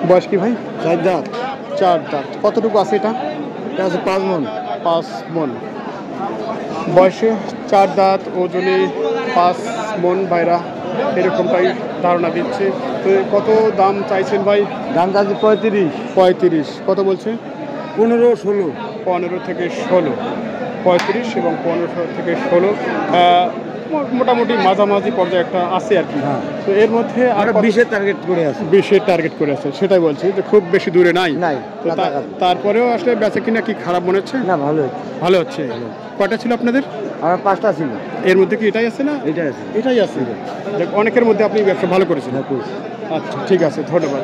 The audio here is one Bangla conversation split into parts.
বয়স কি ভাই? 4 দাঁত। 4 দাঁত। কতটুকু আছে এটা? এটা আছে 5 মণ। 5 মণ বয়সে, 4 দাঁত, ওজনে 5 মণ ভাইরা এরকমটাই ধারণা দিচ্ছে। তো কত দাম চাইছেন ভাই? দাম চাচ্ছি 35। 35। কত বলছে? 15, 16। 15 থেকে 16। 35 এবং 15 থেকে 16 মোটামুটি মাঝামাঝি পর্যায়ে একটা আছে আর কি। হ্যাঁ। তো এর মধ্যে আর 20-এর টার্গেট করে আছে। 20-এর টার্গেট করে আছে, সেটাই বলছি যে খুব বেশি দূরে নাই। তো তারপরেও আসলে বেচা কিনা কি খারাপ মনে হচ্ছে? না, ভালো হচ্ছে। ভালো হচ্ছে। কয়টা ছিল আপনাদের? আমার 5টা ছিল। এর মধ্যে কি এটাই আছে না? এটাই আছে। এটাই আছে। দেখ, অনেকের মধ্যে আপনি ব্যবসা ভালো করেছেন। আচ্ছা, ঠিক আছে, ধন্যবাদ।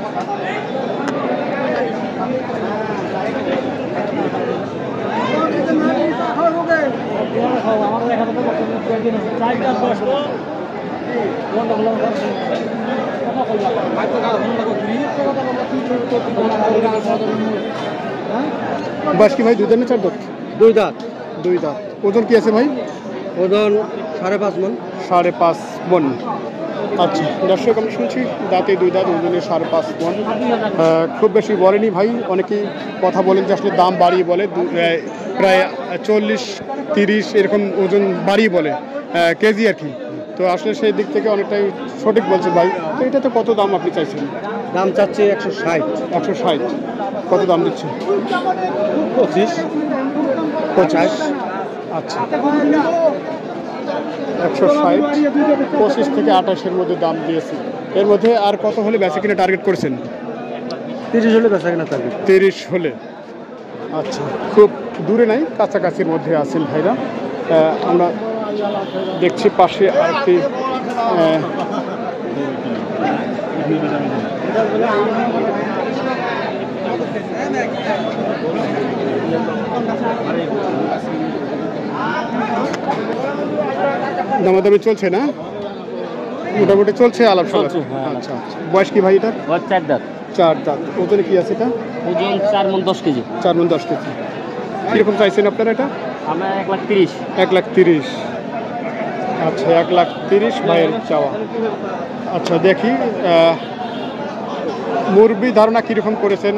বাস কি ভাই 2 দাঁত না 4 দাঁত? 2 দাঁত। 2 দাঁত। ওজন কি আছে ভাই? ওজন 5.5 মণ। 5.5 মণ। আচ্ছা দর্শক, আমি শুনছি দাঁতে 2 দাঁত, ওজনে 5.5 মণ। খুব বেশি বলেনি ভাই। অনেকেই কথা বলেন যে আসলে দাম বাড়িয়ে বলে, প্রায় 40-30 এরকম ওজন বাড়িয়ে বলে কেজি আর কি। তো আসলে সেই দিক থেকে অনেকটাই সঠিক বলছেন ভাই। তো এটাতে কত দাম আপনি চাইছেন? দাম চাচ্ছি 160। 160। কত দাম দিচ্ছে? 25। 50। আচ্ছা, 160, 25 থেকে 28-এর মধ্যে দাম দিয়েছে। এর মধ্যে আর কত হলে বেচা কিনা টার্গেট করেছেন? 30 হলে বেচা কিনা টার্গেট। 30 হলে। আচ্ছা, খুব দূরে নাই, কাছাকাছির মধ্যে আছেন ভাইরা। আমরা দেখছি পাশে আরেকটি দামাদামি চলছে না? মোটামুটি চলছে, আলাপ চলছে। আচ্ছা, বয়স কি ভাই এটা? 4 দাঁত। 4 দাঁত। ওজনে কি আছে এটা? ওজন 4 মণ 10 কেজি। 4 মণ 10 কেজি। কীরকম চাইছেন আপনারা এটা? আমরা 1,30,000। 1,30,000। আচ্ছা, 1,30,000 ভাইয়ের চাওয়া। আচ্ছা, দেখি মুরব্বি ধারণা কীরকম করেছেন?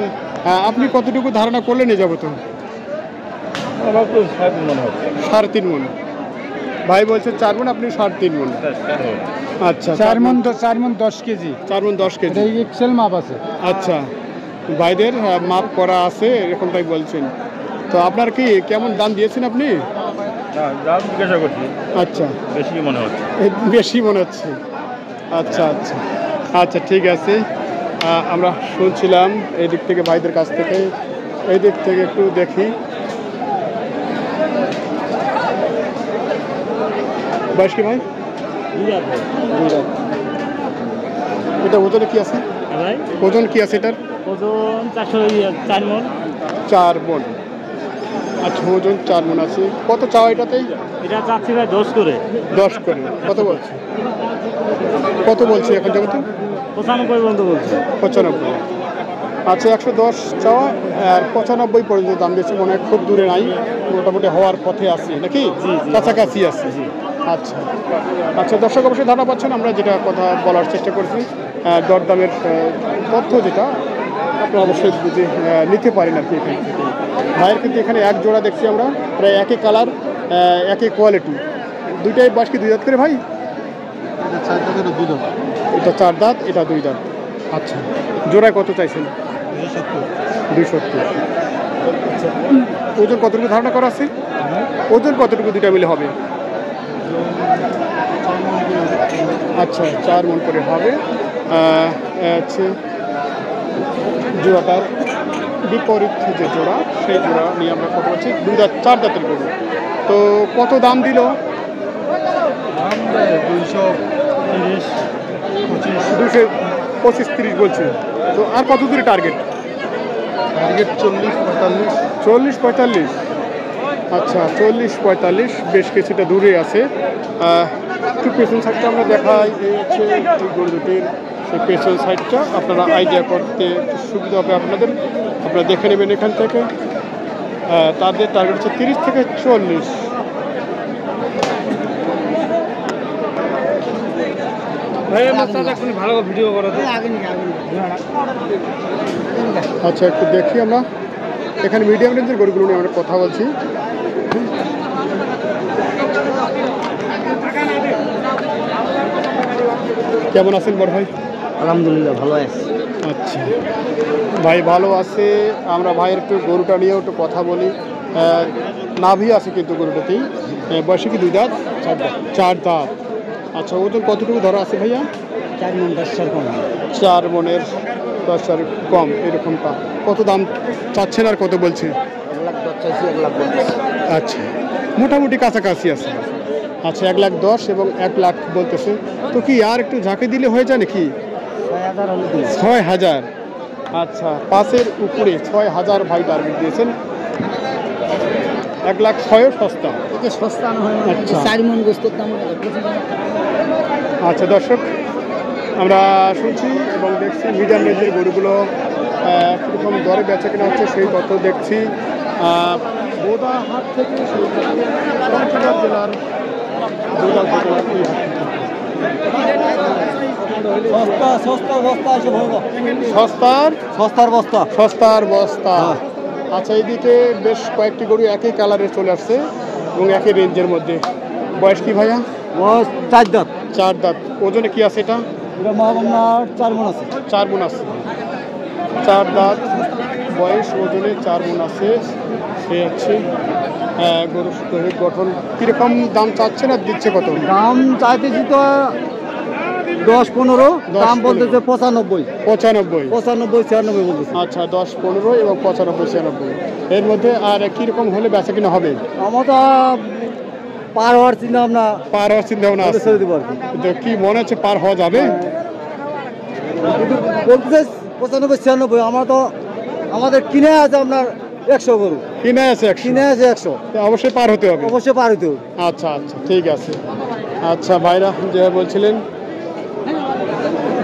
আপনি কতটুকু ধারণা করলেন এ যাবত? আমার তো 3.5 মণ হচ্ছে। 3.5 মণ। ভাই বলছে 4 মণ, আপনি 3.5 মণ। আচ্ছা, 4 মণ 10 কেজি। 4 মণ 10 কেজি। এক্সেল মাপ আছে। আচ্ছা, ভাইদের মাপ করা আছে এরকমটাই বলছেন। তো আপনার কি কেমন দাম দিয়েছেন আপনি? দাম জিজ্ঞাসা করছি। আচ্ছা, বেশি মনে হচ্ছে। বেশি মনে হচ্ছে। আচ্ছা আচ্ছা আচ্ছা, ঠিক আছে। আমরা শুনছিলাম এই দিক থেকে ভাইদের কাছ থেকে। এই দিক থেকে একটু দেখি। বয়স কি ভাই? 2 দাঁত। 2 দাঁত। এটা ওজনে কি আছে? ওজন কি আছে এটার? ওজন 4 মণ। 4 মণ। আচ্ছা, ওজন 4 মণ আছে। কত চাওয়া এটাতেই? এটা চাচ্ছি ভাই 10 করে। 10 করে। কত বলছে? কত বলছে এখন জগতে? 95 পর্যন্ত বলছে। 95। আচ্ছা, 110 চাওয়া আর 95 পর্যন্ত দাম দিয়েছে। মনে হয় খুব দূরে নাই, মোটামুটি হওয়ার পথে আছে নাকি? কাছাকাছি আছে। আচ্ছা আচ্ছা, দর্শক অবশ্যই ধারণা পাচ্ছেন আমরা যেটা কথা বলার চেষ্টা করছি। দরদামের তথ্য যেটা আপনারা অবশ্যই বুঝে নিতে পারেন আর কি এখান থেকে। ভাইয়ের কিন্তু এখানে এক জোড়া দেখছি আমরা, প্রায় একই কালার, একই কোয়ালিটি। দুইটাই বয়স কি 2 দাঁত করে ভাই? এটা 4 দাঁত, এটা 2 দাঁত। আচ্ছা, জোড়ায় কত চাইছেন? 270। আচ্ছা, ওজন কতটুকু ধারণা করা আছে? ওজন কতটুকু দুইটা মিলে হবে? আচ্ছা, 4 মণ করে হবে। হচ্ছে জোড়াটার বিপরীত যে জোড়া, সেই জোড়া নিয়ে আমরা কথা বলছি। 2 দাঁত 4 দাঁতের গরু। তো কত দাম দিল? 225-30 বলছে। তো আর কত দূরে টার্গেট? 40-45। আচ্ছা, 40-45, বেশ কিছুটা দূরে আছে। একটু পেছন সাইডটা আমরা দেখাই। এই হচ্ছে এই গরু দুটির সেই পেছন সাইডটা, আপনারা আইডিয়া করতে সুবিধা হবে আপনাদের। আপনারা দেখে নেবেন এখান থেকে। তাদের টার্গেট হচ্ছে 30 থেকে 40। ভালো ভিডিও করো আচ্ছা একটু দেখি আমরা এখানে মিডিয়াম রেঞ্জের গরুগুলো নিয়ে আমরা কথা বলছি। কেমন আছেন বড় ভাই? আলহামদুলিল্লাহ ভালো আছে। আচ্ছা ভাই ভালো আছে। আমরা ভাইয়ের একটু গরুটা নিয়েও একটু কথা বলি। নাভি আছে কিন্তু গরুটাতেই। বয়সে কি 2 দাঁত? 4 দাঁত। আচ্ছা ওজন কতটুকু ধরা আছে ভাইয়া? 4 মণ 10 চার কম। 4 মণের 10 চার কম এরকমটা। কত দাম চাচ্ছেন আর কত বলছে? 1,10,000 চাইছি, 1,00,000 আচ্ছা মোটামুটি কাছাকাছি আছে। আচ্ছা 1,10,000 এবং 1,00,000 বলতেছে। তো কি আর একটু ঝাঁকি দিলে হয়ে যায় নাকি? 6,000 হলে দিই। 6,000। আচ্ছা 5-এর উপরে 6,000 ভাই টার্গেট দিয়েছেন। 1,06,000 সস্তা। এটা সস্তা না হয় না। আচ্ছা। 4 মণ গোশতের দাম কত? আচ্ছা দর্শক আমরা শুনছি এবং দেখছি মিডিয়াম রেঞ্জের গরুগুলো কীরকম দরে বেচা কেনা হচ্ছে সেই তথ্য দেখছি। বোদাহাট থেকে পঞ্চগড় জেলার সস্তার বস্তা। সস্তার বস্তা। আচ্ছা এইদিকে বেশ কয়েকটি গরু একই কালারের চলে আসছে এবং একই রেঞ্জের মধ্যে। বয়স কি ভাইয়া? 4 দাঁত। 4 দাঁত। ওজনে কি আছে এটা? এটা মহাবন্যার 4 মণ আছে। 4 মণ আছে। 4 দাঁত বয়স, ওজনে 4 মণ আছে। সে হচ্ছে গরুর দৈহিক গঠন। কীরকম দাম চাচ্ছে না দিচ্ছে কত? দাম চাইতেছি তো 10-15, দাম বলতেছে 95। 95। 95-96 বলতেছে। আচ্ছা 10, 15 এবং 95, 96 এর মধ্যে। আর কীরকম হলে বেচা কিনা হবে? আমার তো পার হওয়ার চিন্তা ভাবনা, পার হওয়ার চিন্তা ভাবনা আছে। ছেড়ে দেবো আর কি। তো কি মনে হচ্ছে পার হওয়া যাবে? কিন্তু বলতেছে 95-96। আমরা তো আমাদের কিনে আছে আপনার 100 গরু। কিনে আছে 100। কিনে আছে 100, তো অবশ্যই পার হতে হবে। অবশ্যই পার হইতে হবে। আচ্ছা আচ্ছা ঠিক আছে। আচ্ছা ভাইরা যেভাবে বলছিলেন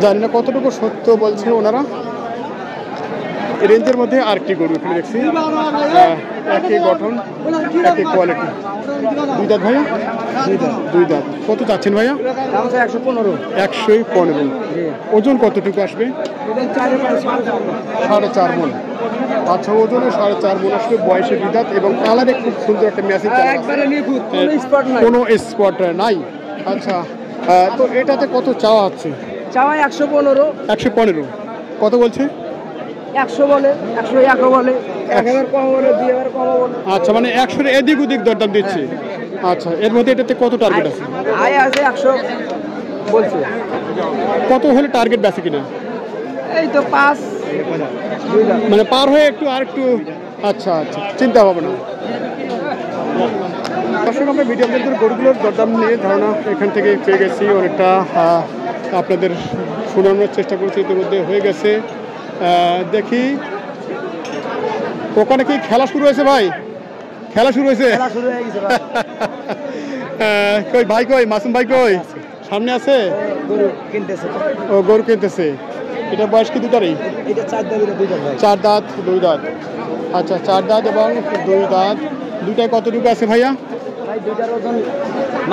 জানি না কতটুকু সত্য বলছে ওনারা। রেঞ্জের মধ্যে আরেকটি গরু এখানে দেখছি, একই গঠন একই কোয়ালিটি। 2 দাঁত ভাইয়া? 2 দাঁত। কত চাচ্ছেন ভাইয়া? 115। 115। ওজন কতটুকু আসবে? 4.5 মণ। আচ্ছা ওজনে 4.5 মণ আসবে। বয়সে 2 দাঁত এবং কালারে খুব সুন্দর একটা ম্যাচিং কালার, কোনো স্পট নাই। আচ্ছা তো এটাতে কত চাওয়া হচ্ছে? চাওয়া 115। 115। কত বলছে? 100 বলে, 101 বলে, 1000 কম বলে, 2000 কম বলে। আচ্ছা মানে 100 এদিক ওদিক দরদাম দিচ্ছে। আচ্ছা এর মধ্যে এটাতে কত টার্গেট আছে? আয় আছে 100 বলছে। কত হলে টার্গেট বেশি কিনা? এই তো 5 মানে পার হয়ে একটু আর একটু। আচ্ছা আচ্ছা চিন্তা ভাবনা। দর্শক আমরা মিডিয়াম রেঞ্জের গরুগুলোর দরদাম নিয়ে ধারণা এখান থেকে পেয়ে গেছি। অনেকটা আপনাদের শোনানোর চেষ্টা করছি, ইতিমধ্যে হয়ে গেছে। দেখি ওখানে কি খেলা শুরু হয়েছে ভাই? খেলা শুরু হয়েছে? কই ভাই কই? মাসুম ভাই কই? সামনে আছে? গরু কিনতেছে। ও গরু কিনতেছে। এটা বয়স কি দুটারই? এটা 4 দাঁত, 2 দাঁত ভাই। 4 দাঁত 2 দাঁত। আচ্ছা 4 দাঁত এবং 2 দাঁত। দুটায় কতটুকু আছে ভাইয়া? ভাই দুইটার ওজন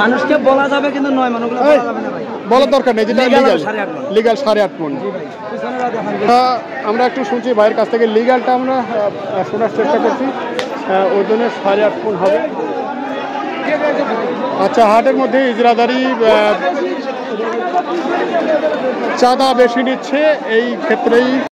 মানুষকে বলা যাবে কিন্তু 9 মণগুলো বলা যাবে না ভাই। বলার দরকার নেই, যেটা লিগ্যাল। 8.5 মণ। লিগ্যাল 8.5 মণ। আমরা একটু শুনছি ভাইয়ের কাছ থেকে, লিগ্যালটা আমরা শোনার চেষ্টা করছি। ওজনে 8.5 মণ হবে। আচ্ছা হাটের মধ্যে ইজরাদারি চাঁদা বেশি নিচ্ছে এই ক্ষেত্রেই